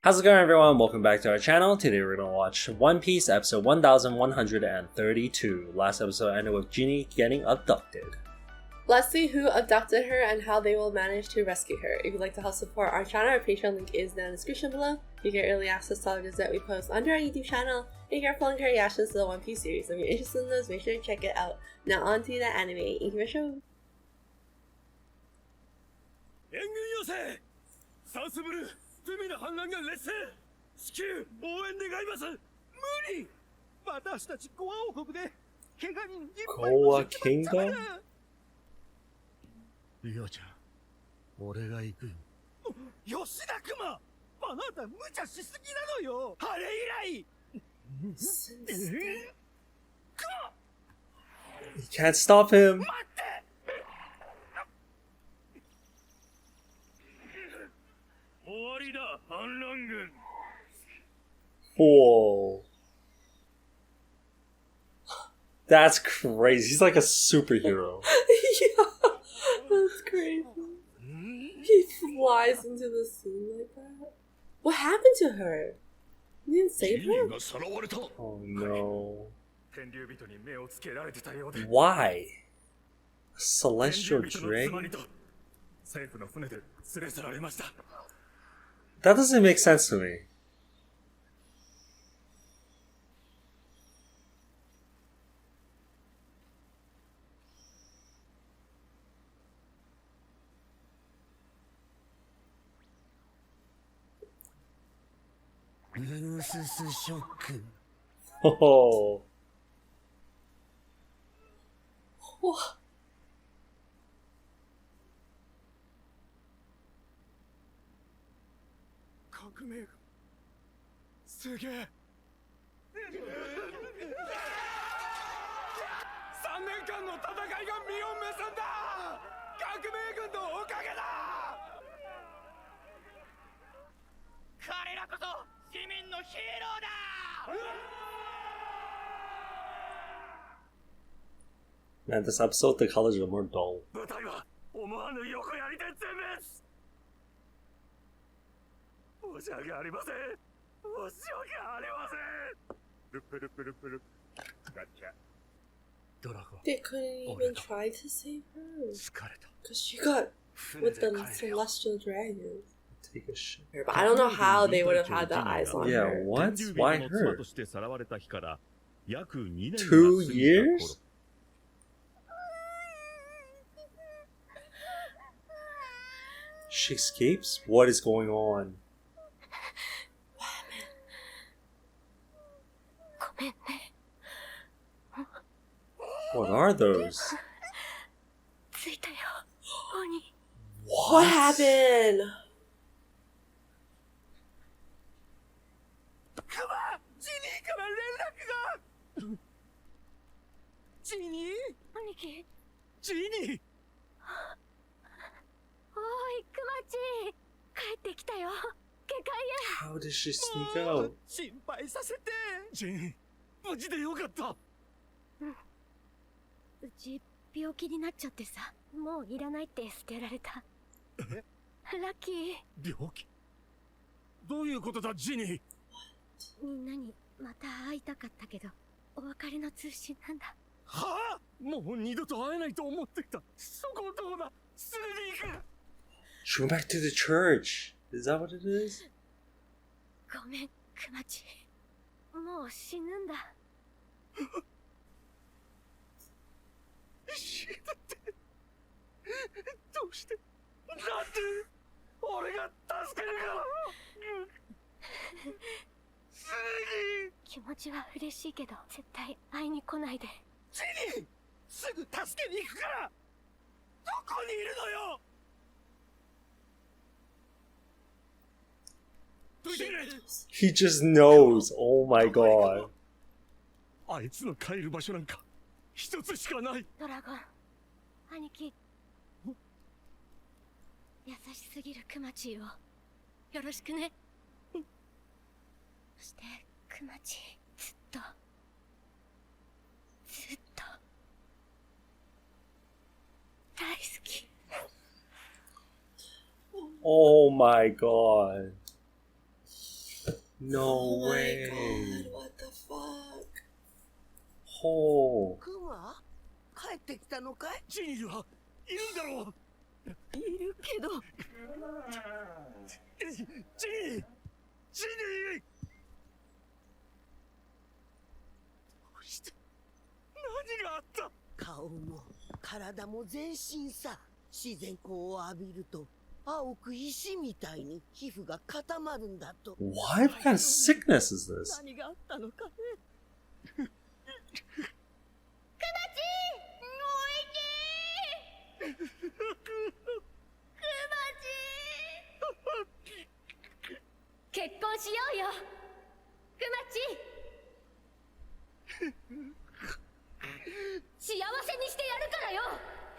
How's it going, everyone? Welcome back to our channel. Today we're gonna watch One Piece episode 1132. Last episode ended with Genie getting abducted. Let's see who abducted her and how they will manage to rescue her. If you'd like to help support our channel, our Patreon link is down in the description below. You get early access to all the videos that we post under our YouTube channel, and you get following our reactions to the One Piece series. So if you're interested in those, make sure to check it out. Now on to the anime. Ikimashou! Kingdom? リオちゃん、俺が行くよ。吉田クマ、あなた無茶しすぎなのよ。あれ以来。クマ。 You can't stop him. 待って。終わりだ、反乱軍。 Whoa. That's crazy. He's like a superhero. Yeah, that's crazy. He flies into the sea like that. What happened to her? You didn't save her? Oh no. Why? A celestial dragon? That doesn't make sense to me. Oh. What? Man, this episode, the colors are more dull. They couldn't even try to save her. Because she got with the celestial dragons. Take a shit. But I don't know how they would have had the eyes on Yeah, her. what? Why her? 2 years? She escapes? What is going on? What are those? What happened? Genie? Genie? How did she sneak out? 心配させて。ジン、無事でよかった。うち病気になっちゃってさ、もういらないって捨てられた。え？ラッキー。病気？どういうことだ、ジニー？みんなにまた会いたかったけど、お別れの通信なんだ。はあ？もう二度と会えないと思ってた。そこどうだ？すぐに行く。 She went back to the church. Is that what it is? ごめん、クマチ。もう死ぬんだ。死ぬって。どうして？なんで？俺が助けるから。すぐに。気持ちは嬉しいけど、絶対会いに来ないで。ジニー、すぐ助けに行くから。どこにいるのよ。 He just knows. Oh my god. あいつの帰る場所なんか一つしかない。ドラゴン、兄貴。優しすぎるクマチーをよろしくね。そしてクマチー、ずっと大好き。Oh my god. No Oh way. my god, what the fuck? Oh. クマ帰ってきたのかい？ジニーはいるんだろう。いるけど。ジニーどうして何があった？顔も体も全身さ。自然光を浴びると青く石みたいに皮膚が固まるんだと。 What kind of sickness is this? 何があったのかね。結婚しようよクマチ。幸せにしてやるからよ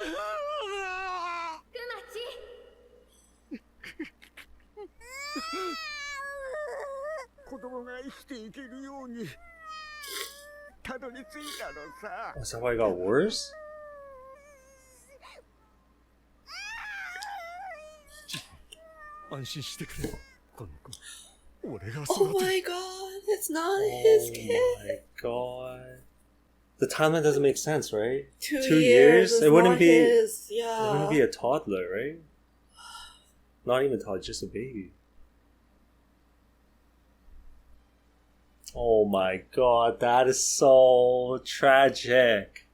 クマチ。子供が生きていけるようにたどり着いたのさ。 Is that why it got worse? 安心してくれ。この子俺が Oh 育てる。 my god, it's not his Oh kid. my god. The timeline doesn't make sense, right? 2 2 years? years? It wouldn't be his. It Yeah. wouldn't be a toddler, right? Not even a toddler, just a baby. Oh my god, that is so tragic.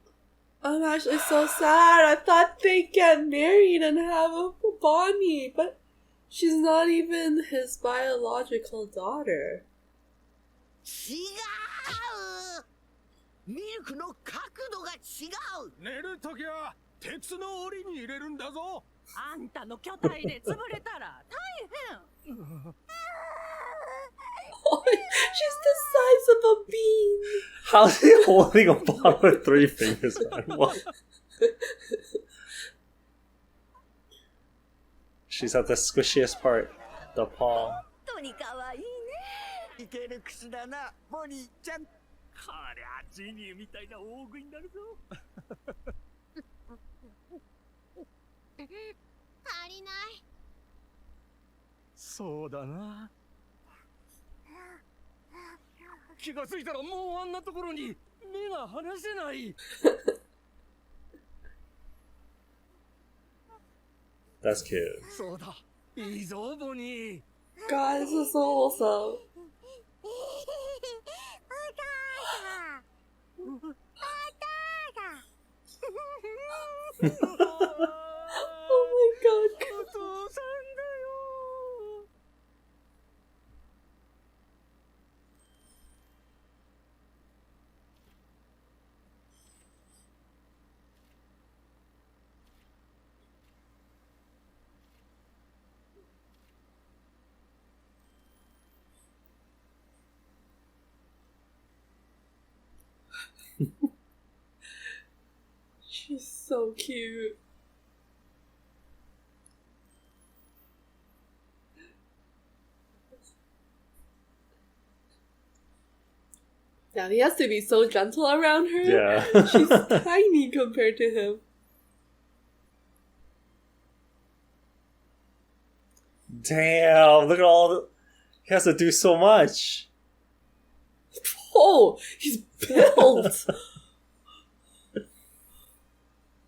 I'm actually so sad. I thought they'd get married and have a Bonney, but she's not even his biological daughter. 違う。ミルクの角度が違う。寝るときは鉄の檻に入れるんだぞ。あんたの巨体で潰れたら大変。 Oh, she's the size of a bean. How's he holding a bottle with 3 fingers, man? What? She's at the squishiest part, the paw. 本当に可愛いね。いける口だな、ボニーちゃん。こりゃジニーみたいな大食いになるぞ。足りない。そうだな。気がついたらもうあんなところに目が離せない。 That's cute. そうだ、いいぞボニー。 God, this is so wholesome. Oh my god. お父さんだよ。 She's so cute. Now he has to be so gentle around her. Yeah. She's tiny compared to him. Damn, look at all the... He has to do so much. Oh, he's built.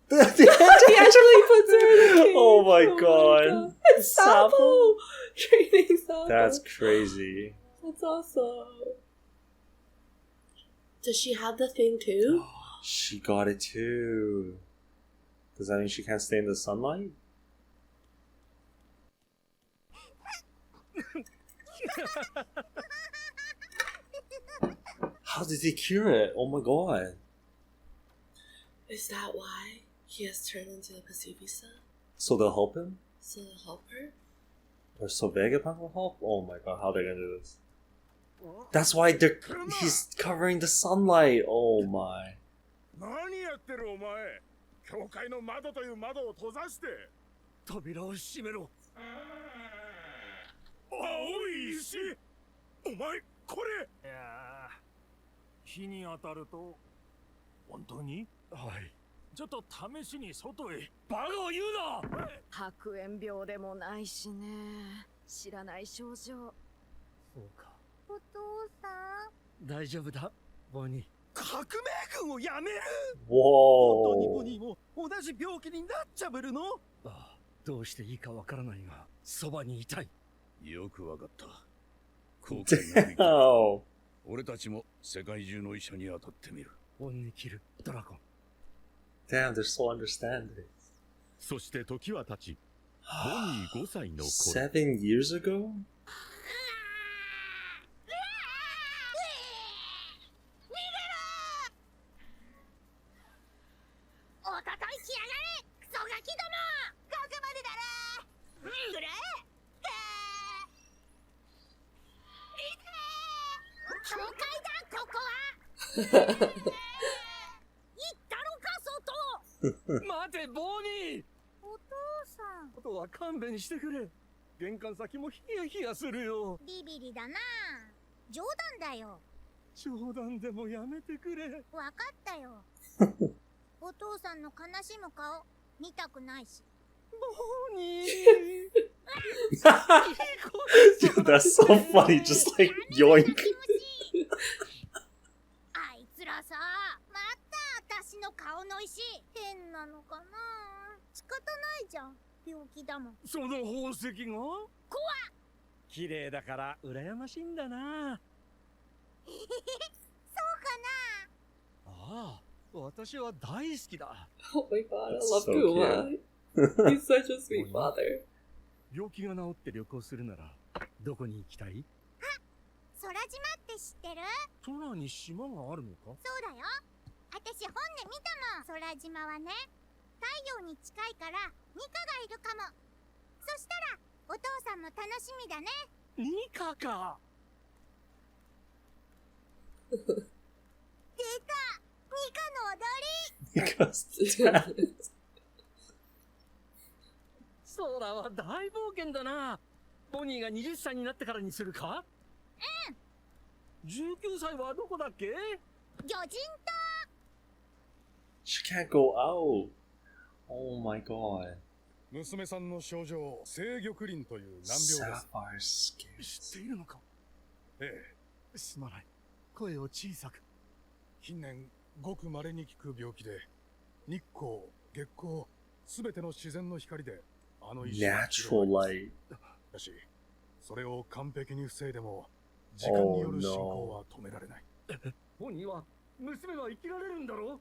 He He actually puts her in a cage. Oh my god. It's Sapo. Training Sapo. That's crazy. That's awesome. Does she have the thing too? She got it too. Does that mean she can't stay in the sunlight? How did he cure it? Oh my god. Is that why he has turned into a Pasibisa? So they'll help him? So to help her? Or so Vegapunk will help? Oh my god, how are they gonna do this? That's why he's covering the sunlight. Oh my. 何やってるお前。教会の窓という窓を閉ざして。扉を閉めろ。青い石。お前これ。いや日に当たると本当に？はい。ちょっと試しに外へ。バカを言うな。白煙病でもないしね。知らない症状。そうか。お父さん。大丈夫だ、ボニー。革命軍をやめる。本当にボ Whoa. ニーも同じ病気になっちゃべるの？ああ、どうしていいかわからないが、そばにいたい。よくわかった。後悔がないから Damn. 俺たちも世界中の医者に当たってみる。オンに切るドラゴン。Damn, they're so understanding. そして時は経ち、ボニー5歳の頃。 7 years ago? お叩いてやがれクソガキども。ここまでだろ。くれ教会だここは。言ったのか外。待てボニー。お父さん。あとは勘弁してくれ。玄関先もヒヤヒヤするよ。ビビリだな。冗談だよ。冗談でもやめてくれ。わかったよ。お父さんの悲しむ顔見たくないし。ボニー。Dude, that's so funny. Just like yoink. あいつらさ、また私の顔の石変なのかな。仕方ないじゃん、病気だもん。その宝石が綺麗だから羨ましいんだな。そうかな。ああ、私は大好きだ。 Oh my god, I That's love so Kuma. He's such a sweet father. 病気が治って旅行するならどこに行きたい？空島って知ってる？空に島があるのか？そうだよ。私本で見たもん。空島はね、太陽に近いからニカがいるかも。そしたらお父さんも楽しみだね。ニカか。出た、ニカの踊り。Because 空は大冒険だな。ボニーが20歳になってからにするか？うん。19歳はどこだっけ？魚人島。 she can't go out. Oh my god. 娘さんの症状、𝖘玉鱗という難病です。 Sapphire 知っているのか？ええ、すまない。声を小さく。近年ごく稀に効く病気で、日光、月光、すべての自然の光であの石を Natural light. しかし、それを完璧に防いでも時間による進行は止められない。ボニーは娘は生きられるんだろ？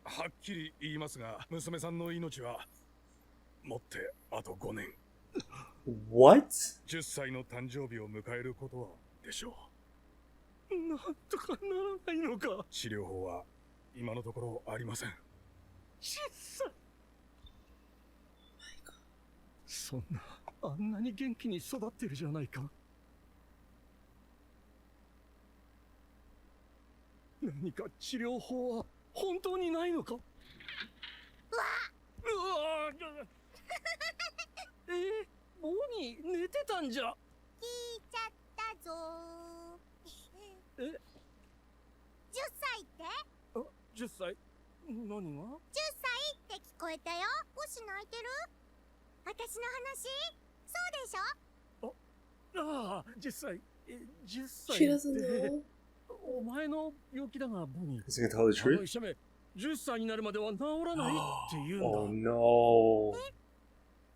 はっきり言いますが、娘さんの命はもってあと5年。 What? 10歳の誕生日を迎えることはでしょう。なんとかならないのか？治療法は今のところありません。小さい。そんな、あんなに元気に育ってるじゃないか。何か治療法は本当にないのか？うわボニー寝てたんじゃ。聞いちゃったぞー。え10歳ってあ、10歳何が？ 10歳って聞こえたよ。星泣いてる？私の話そうでしょ？ああ、10歳。10歳 She doesn't know. お前の病気だが、ボニー。 Is he gonna tell the あの truth? 医者め、10歳になるまでは治らないって言うんだ。 Oh no.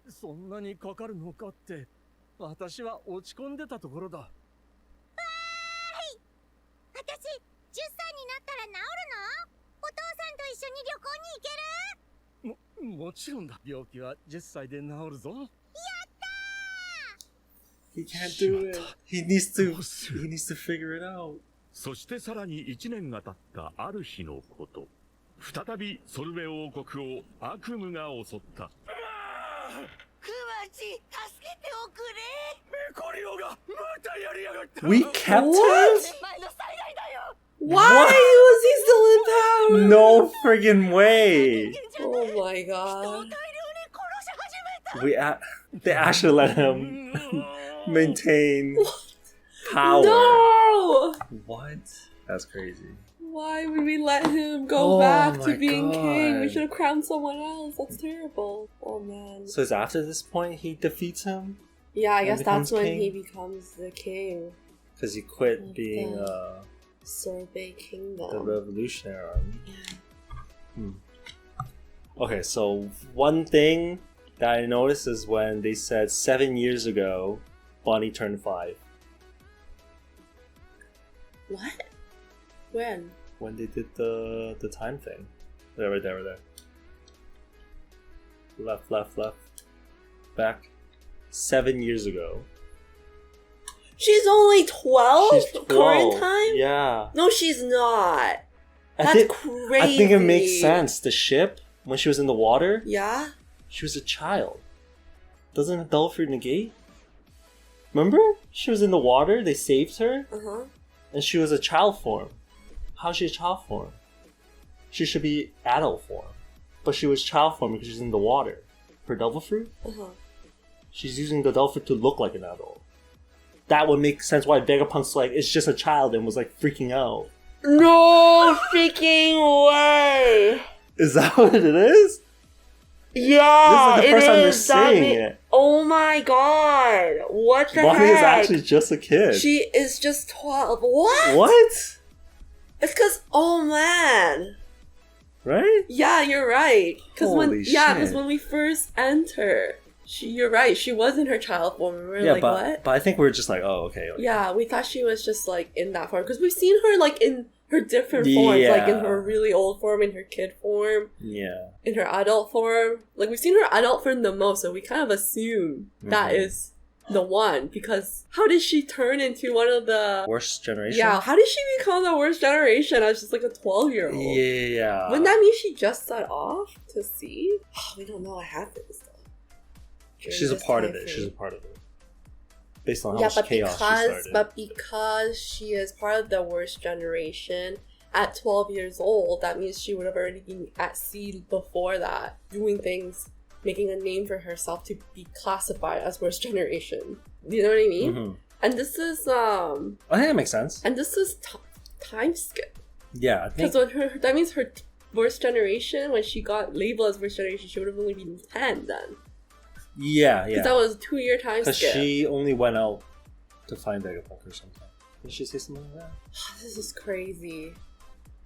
そんなにかかるのかって、私は落ち込んでたところだ。私10歳になったら治るの？お父さんと一緒に旅行に行ける？もちろんだ。病気は10歳で治るぞ。 He can't do it. He needs to figure it out. そしてさらに1年が経ったある日のこと。再びソルベ王国を悪夢が襲った。クマチ、助けておくれ。メコリオがまたやりやがった。 We kept him? 前の災害だよ。 Why was he still in power? No friggin' way. Oh my 人を god. 大量に殺し始めた。 They actually let him maintain power. No! What? That's crazy. Why would we let him go Oh back my to being king? We God. should have crowned someone else. That's terrible. Oh man. So it's after this point he defeats him? Yeah, I and guess that's becomes when king? he becomes the king. Because he quit being Sorbet Kingdom. the revolutionary army. Yeah. Okay, so one thing that I noticed is when they said 7 years ago, Bonney turned 5. What? When? When they did the time thing. There, right there, right there. Left, left, left. Back. 7 years ago. She's only 12? She's 12. Current time? Yeah. No, she's not. I That's think, crazy. I think it makes sense. The ship, when she was in the water, Yeah? she was a child. Doesn't adulthood negate? Remember? She was in the water, they saved her, Uh-huh. and she was a child form. How's she a child form? She should be adult form. But she was child form because she's in the water. Her devil fruit? Uh-huh. She's using the devil fruit to look like an adult. That would make sense why Vegapunk's like, it's just a child and was like freaking out. No freaking way! Is that what it is? Yeah, This is the first time they're That saying it. Oh my god! What the Bonnie heck? is actually just a kid. She is just 12. What? What? It's because, oh man. Right? Yeah, you're right. Holy Because shit. when we first enter, you're right. She was in her child form. And we were Yeah, like, but what? but I think we're just like, oh, okay. Yeah, we thought she was just like in that form because we've seen her like in her different forms, like in Yeah. her really old form, in her kid form, Yeah. in her adult form. Like we've seen her adult form the most, so we kind of assume that Mhm. is the one. Because how did she turn into one of the Worst generation? Yeah, how did she become the worst generation as just like a 12-year-old? Yeah. Wouldn't that mean she just set off to see? We don't know what happens though. She's a part of it. She's a part of it. Based on how Yeah, much but chaos she started. because she is part of the worst generation at 12 years old, that means she would have already been at sea before that, doing things, making a name for herself to be classified as worst generation. Do you know what I mean? Mhm. And this is I think that makes sense. and this is time skip. Yeah, I think. Because that means her worst generation, when she got labeled as worst generation, she would have only been 10 then. Yeah, Because yeah. that was a 2-year time Because skip. she only went out to find Vegapunk or something. Did she say something like that? This is crazy.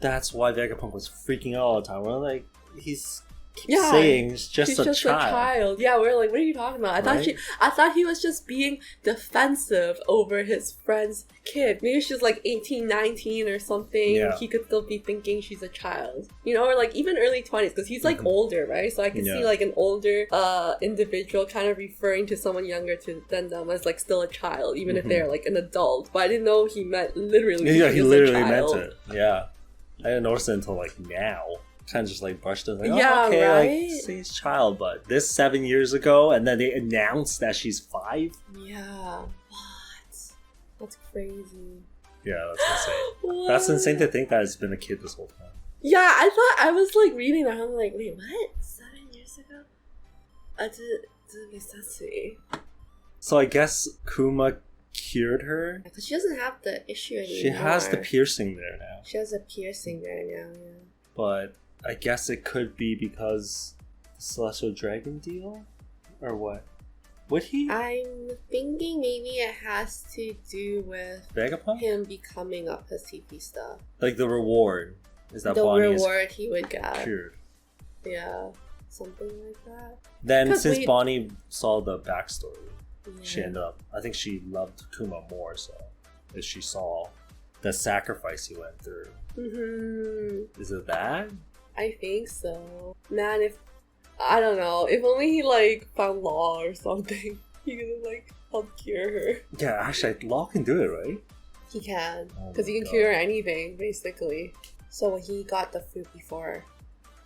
That's why Vegapunk was freaking out all the time. We're like, he's Yeah, saying he's just She's a just child. a child. Yeah, we're like, what are you talking about? I thought he was just being defensive over his friend's kid. Maybe she's like 18, 19 or something. Yeah. He could still be thinking she's a child. You know, or like even early 20s, because he's like older, right? So I can see Yeah. like an older individual kind of referring to someone younger than them as like still a child, even if they're like an adult. But I didn't know he meant literally. Yeah, he was literally a meant child. it. Yeah. I didn't notice it until like now. Kind of just like brushed it like, oh, Yeah, okay, right? like, say it's child, but this 7 years ago, and then they announced that she's 5? Yeah. What? That's crazy. Yeah, that's insane. What? That's insane to think that it's been a kid this whole time. Yeah, I thought I was like reading that. I'm like, wait, what? 7 years ago? Didn't make sense to me. So I guess Kuma cured her? Because she doesn't have the issue anymore. She has the piercing there now. She has a piercing there now. Yeah. But I guess it could be because the Celestial Dragon deal? Or what? Would he? I'm thinking maybe it has to do with Vegapunk? him becoming up his TP stuff. Like the reward is that The Bonnie reward he would is get. cured. Yeah. Something like that. Then 'Cause since we- Bonnie saw the backstory, she Yeah. ended up, I think she loved Kuma more so as she saw the sacrifice he went through. Mm-hmm. Is it that? I think so. Man, I don't know. If only he like found Law or something, he could like help cure her. Yeah, actually, Law can do it, right? He can, Oh because my he can God. cure anything basically. So when he got the fruit before,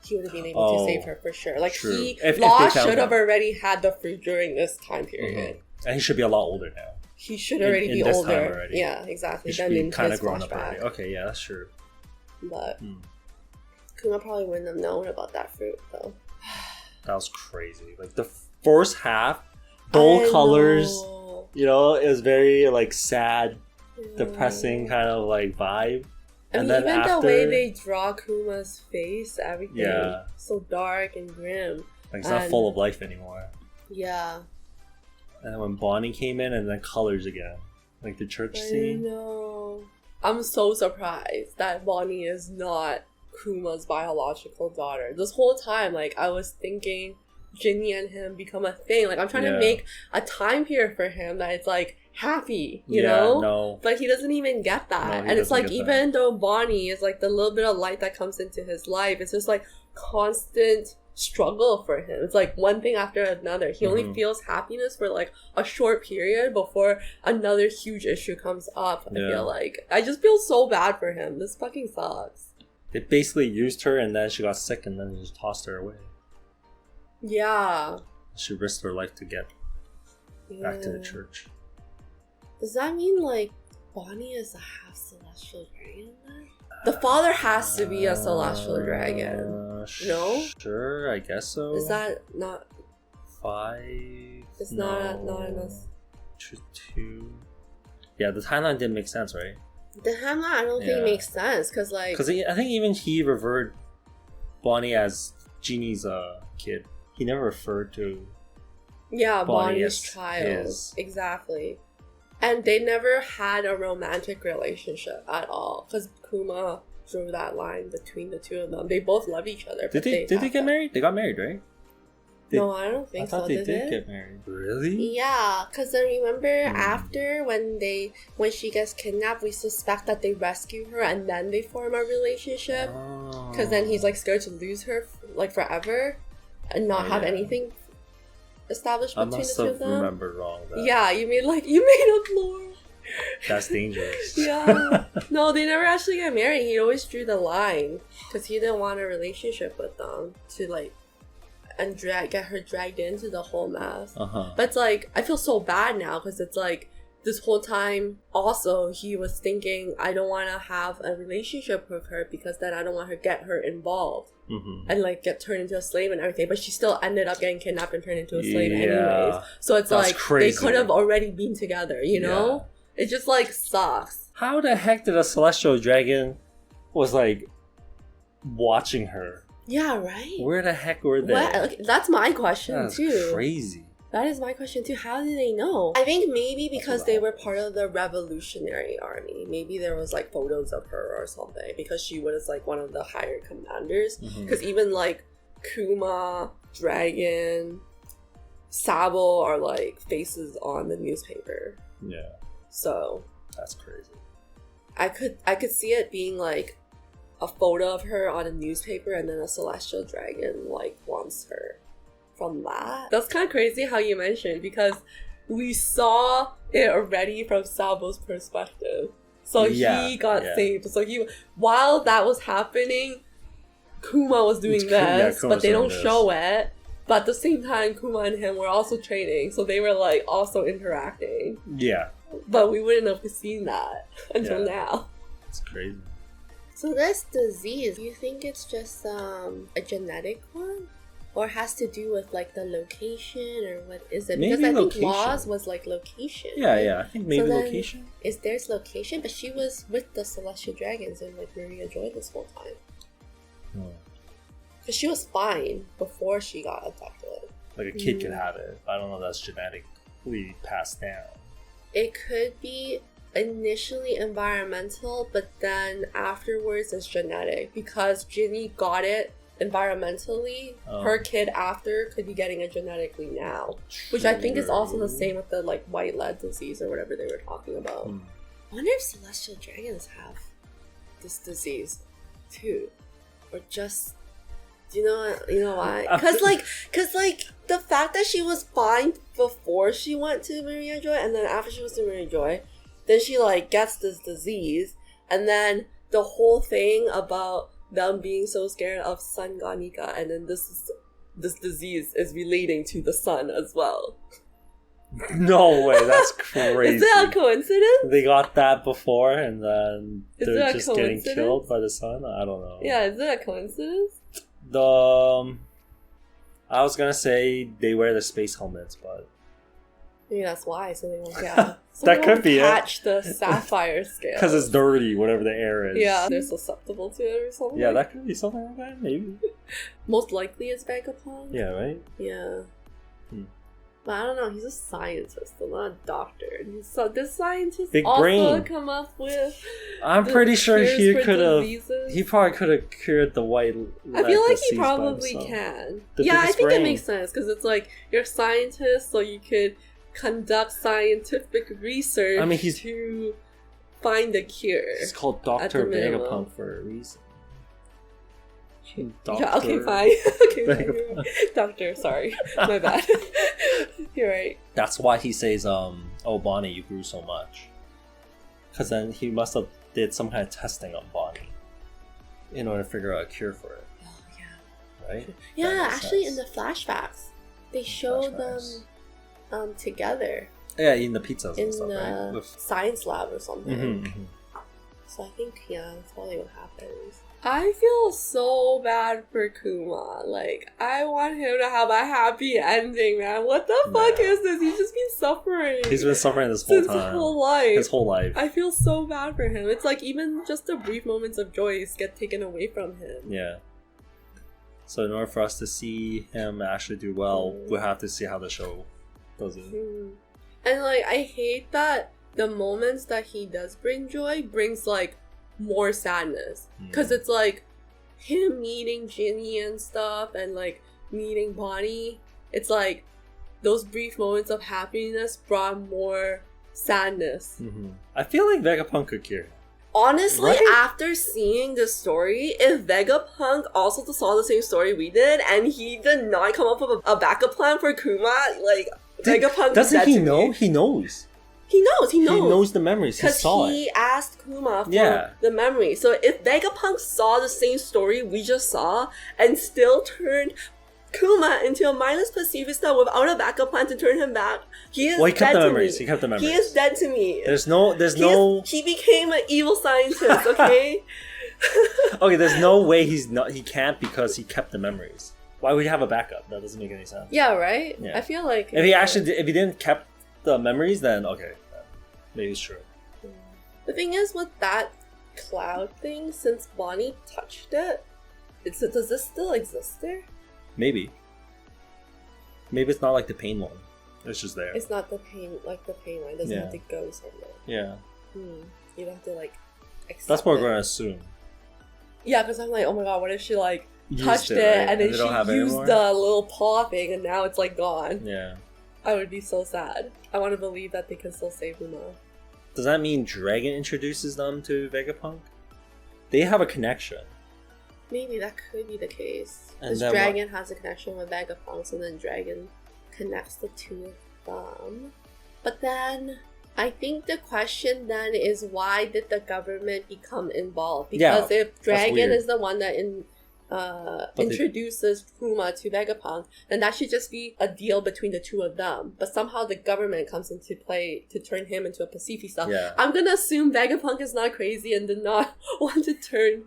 he would have been able to save her for sure. Like true. he, If Law they found should have him. already had the fruit during this time period. And he should be a lot older now. He should already In be this time older. already. Yeah, exactly. He should Then be in kind his of grown up flashback. already. Okay, yeah, that's true. But Hmm. Kuma probably wouldn't have known about that fruit though. That was crazy. Like the first half, dull I colors. know. You know, it was very like sad, Yeah. depressing kind of like vibe. I And mean, then even after, the way they draw Kuma's face, everything, Yeah. so dark and grim. like, it's not and- full of life anymore. Yeah, And then when Bonnie came in, and then colors again. Like the church I scene. know. I'm so surprised that Bonney is not Kuma's biological daughter. This whole time, like, I was thinking Genie and him become a thing. Like, I'm trying to make a time period for him that it's, like, happy, you know? No. But he doesn't even get that. No, and it's like, even though Bonney is, like, the little bit of light that comes into his life, it's just, like, constant struggle for him. It's like one thing after another. He only feels happiness for like a short period before another huge issue comes up. I feel like I just feel so bad for him. This fucking sucks. They basically used her and then she got sick and then just tossed her away. Yeah. She risked her life to get back to the church. Does that mean like Bonney is a half celestial dragon then? The father has to be a celestial dragon. No? Sure, I guess so. Is that not 5? It's not enough. 2. Yeah, the timeline didn't make sense, right? The timeline I don't think makes sense because I think even he referred Bonney as Genie's kid. He never referred to Bonnie's child. Exactly. And they never had a romantic relationship at all because Kuma drew that line between the two of them. They both love each other. Did they get married? They got married, right? No, I don't think so. I thought they did get married. Really? Yeah, because I remember after when she gets kidnapped, we suspect that they rescue her and then they form a relationship. Because then he's like scared to lose her like forever and not have anything established between the two of them. I must have remembered wrong. Yeah, you made up lore. That's dangerous. Yeah. No, they never actually get married. He always drew the line because he didn't want a relationship with them to like and get her dragged into the whole mess. But it's like I feel so bad now because it's like this whole time also he was thinking I don't want to have a relationship with her because then I don't want her to get her involved and like get turned into a slave and everything, but she still ended up getting kidnapped and turned into a slave anyways, so it's like crazy. They could have already been together, you know? It just like sucks. How the heck did a celestial dragon was like watching her? Yeah, right? Where the heck were they? Like, that's my question too. That's crazy. That is my question too. How did they know? I think maybe because they were part of the Revolutionary Army. Maybe there was like photos of her or something because she was like one of the higher commanders. Because even like Kuma, Dragon, Sabo are like faces on the newspaper. Yeah. So that's crazy. I could see it being like a photo of her on a newspaper and then a celestial dragon like wants her. From that. That's kind of crazy how you mentioned because we saw it already from Sabo's perspective. So he got saved. So while that was happening, Kuma was doing this, but they don't show it. But at the same time, Kuma and him were also training, so they were like also interacting. Yeah. But we wouldn't have seen that until now. It's crazy. So this disease, do you think it's just a genetic one? Or has to do with like the location, or what is it? Maybe because I location. think Laws was like location. Yeah, yeah. I think maybe location. Is there's location, but she was with the Celestial Dragons and like Maria Joy this whole time. Because she was fine before she got abducted. Like a kid could have it. I don't know if that's genetically passed down. It could be initially environmental, but then afterwards it's genetic. Because Genie got it environmentally, her kid after could be getting it genetically now. Which I think is also the same with the like white lead disease or whatever they were talking about. I wonder if Celestial Dragons have this disease too. Or just... You know why? Because like the fact that she was fine before she went to Maria Joy, and then after she was to Maria Joy, then she like gets this disease, and then the whole thing about them being so scared of Sun Ganika, and then this disease is relating to the sun as well. No way, that's crazy. Is that a coincidence? They got that before, and then they're just getting killed by the sun? I don't know. Yeah, is it a coincidence? I was gonna say they wear the space helmets, but maybe that's why, so they won't get that could be catch the sapphire scale because it's dirty, whatever the air is. Yeah, they're susceptible to it or something. Yeah, that could be something like that, maybe. Most likely it's vagabond. Yeah, right. Yeah. But I don't know, he's a scientist, though, not a doctor. And so this scientist Big also brain. come up with I'm the pretty sure cures he for could have. diseases. He probably could have cured the white. I rat feel like he disease by probably himself. can. The Yeah, I biggest think brain. it makes sense because it's like you're a scientist, so you could conduct scientific research I mean, he's- to find a cure. He's called At Doctor the minimum. Vegapunk for a reason. Yeah, okay, fine. Okay, fine. You're right. Doctor, sorry. My bad. You're right. That's why he says, "Oh, Bonney, you grew so much." Because then he must have did some kind of testing on Bonney in order to figure out a cure for it, Oh, yeah. right? Yeah, That makes actually, sense. in the flashbacks, they show Flashbacks. them together Yeah, in the pizzas in and stuff, right? the With... science lab or something. Mhm, mhm. So I think, yeah, that's probably what happens. I feel so bad for Kuma. Like, I want him to have a happy ending, man. What the fuck Yeah. is this? He's just been suffering. He's been suffering this whole since time. his whole life. His whole life. I feel so bad for him. It's like even just the brief moments of joy get taken away from him. Yeah. So in order for us to see him actually do well, we'll have to see how the show does it. Mm. And like, I hate that the moments that he does bring joy brings like more sadness. Because it's like him meeting Genie and stuff and like meeting Bonney. It's like those brief moments of happiness brought more sadness. I feel like Vegapunk could cure him. Honestly, Right? after seeing the story, if Vegapunk also saw the same story we did and he did not come up with a backup plan for Kuma, like Vegapunk Doesn't said he to know? me- He knows. He knows. He knows the memories. He Because saw he it. asked Kuma for Yeah. the memory. So if Vegapunk saw the same story we just saw and still turned Kuma into a mindless pacifista without a backup plan to turn him back, he is Well, he kept dead the to memories. me. He kept the memories. He is dead to me. There's no. He became an evil scientist, okay? Okay, there's no way he's not. He can't because he kept the memories. Why would he have a backup? That doesn't make any sense. Yeah, right? Yeah. I feel like... If he actually, if he didn't kept the memories, then okay, maybe it's true. The thing is, with that cloud thing, since Bonney touched it, does this still exist there? Maybe. Maybe it's not like the pain one. It's just there. It's not the pain, like the pain line. It doesn't Yeah. have to go somewhere. Yeah. You'd have to, like, accept That's what we're it. going to assume. Yeah, because I'm like, oh my god, what if she, like, Used touched it, it, right? and then they don't have she it used anymore? the little paw thing, and now it's, like, gone? Yeah. I would be so sad. I want to believe that they can still save Kuma. Does that mean Dragon introduces them to Vegapunk? They have a connection. Maybe that could be the case. And Because then Dragon has a connection with Vegapunk, so then Dragon connects the two of them. But then, I think the question then is, why did the government become involved? Because Yeah, if Dragon weird. is the one that they- introduces Kuma to Vegapunk, then that should just be a deal between the two of them. But somehow the government comes into play to turn him into a pacifista. Yeah. I'm gonna assume Vegapunk is not crazy and did not want to turn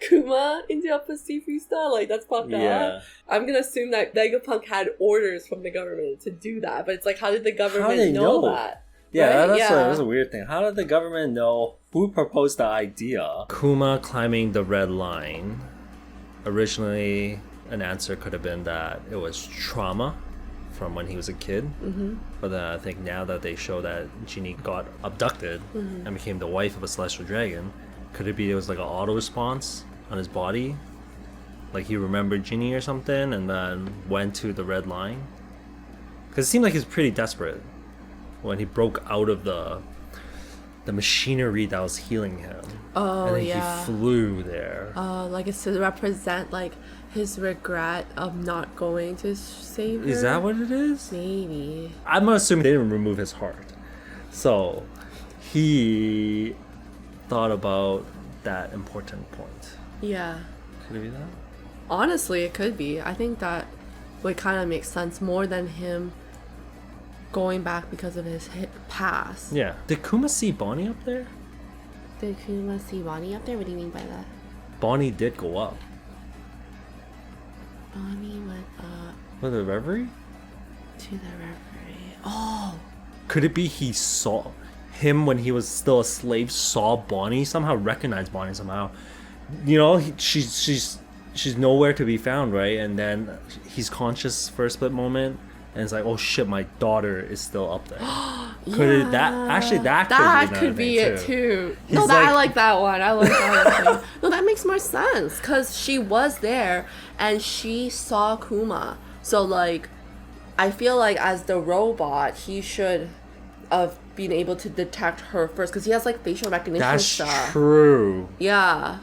Kuma into a pacifista. Like, that's fucked Yeah. up. I'm gonna assume that Vegapunk had orders from the government to do that. But it's like, how did the government they know know? that? Yeah, Right? that's a weird thing. How did the government know who proposed the idea? Kuma climbing the red line. Originally, an answer could have been that it was trauma from when he was a kid. But then I think now that they show that Genie got abducted and became the wife of a celestial dragon, could it be it was like an auto response on his body? Like he remembered Genie or something and then went to the red line? Because it seemed like he was pretty desperate when he broke out of the machinery that was healing him. Oh, and then yeah. he flew there. Like, it's to represent, like, his regret of not going to save her. Is that what it is? Maybe. I'm assuming they didn't remove his heart. So he thought about that important point. Yeah. Could it be that? Honestly, it could be. I think that would kind of make sense more than him going back because of his past. Yeah. Did Kuma see Bonney up there? Did Kuma see Bonney up there? What do you mean by that? Bonney did go up. Bonney went up With the reverie? to the reverie. Oh! Could it be he saw him when he was still a slave, saw Bonney, somehow recognized Bonney somehow? You know, she's nowhere to be found, right? And then he's conscious for a split moment, and it's like, oh shit, my daughter is still up there. Could it, that could be it too. He's No, like- I like that one. I like that one. No, that makes more sense because she was there and she saw Kuma. So like, I feel like as the robot, he should have been able to detect her first because he has like facial recognition That's stuff. true. Yeah.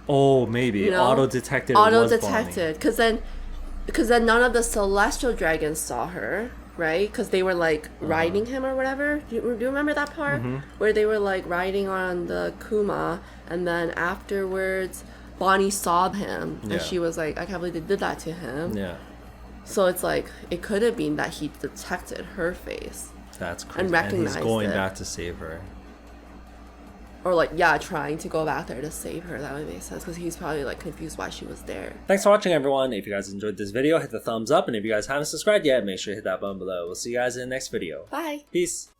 Oh, maybe You know? auto-detected. Auto-detected because then none of the celestial dragons saw her, right? Because they were like riding him or whatever. Do you remember that part where they were like riding on the Kuma, and then afterwards Bonney saw him Yeah. and she was like, I can't believe they did that to him. Yeah, So it's like it could have been that he detected her face, that's crazy. And he's recognized going it. back to save her. or like trying to go back there to save her. That would make sense because he's probably like confused why she was there. Thanks for watching, everyone. If you guys enjoyed this video, hit the thumbs up, and if you guys haven't subscribed yet, make sure you hit that button below. We'll see you guys in the next video. Bye. Peace.